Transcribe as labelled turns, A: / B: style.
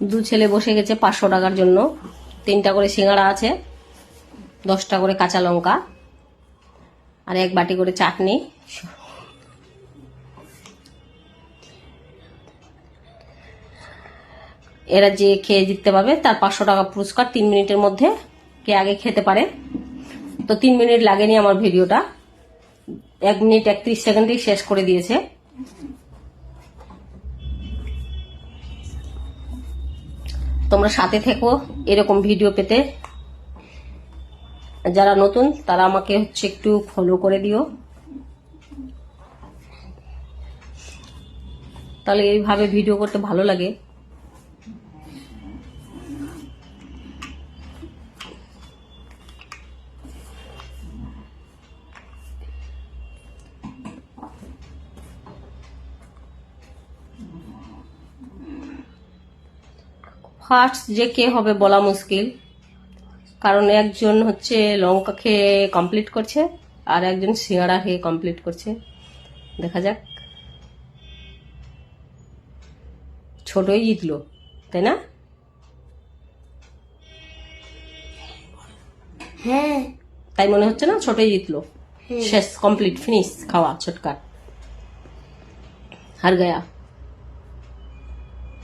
A: দু ছেলে বসে গেছে 500 টাকার জন্য। 3টা করে সিঙ্গাড়া আছে, 10টা করে কাঁচা লঙ্কা, আর 1 বাটি করে চাটনি। এরা যে খেয়ে জিততে পারবে তার 500 টাকা পুরস্কার। 3 মিনিটের মধ্যে কে আগে খেতে পারে। তো 3 মিনিট লাগেনি আমার ভিডিওটা, 1 মিনিট 31 সেকেন্ডেই শেষ করে দিয়েছে। তোমরা সাথে থেকো এরকম ভিডিও পেতে। যারা নতুন তারা আমাকে একটু ফলো করে দিও, তাহলে এইভাবে ভিডিও করতে ভালো লাগে। ফার্স্ট যে কে হবে বলা মুশকিল, কারণ একজন লঙ্কা খেয়ে কমপ্লিট করছে আর একজন সিঙ্গাড়া খেয়ে কমপ্লিট করছে। দেখা যাক। ছোটই জিতলো, তাই না?
B: হ্যাঁ,
A: তাই মনে হচ্ছে না? ছোটই জিতলো। শেষ, কমপ্লিট, ফিনিশ খাওয়া। ছোটকার হার গয়া।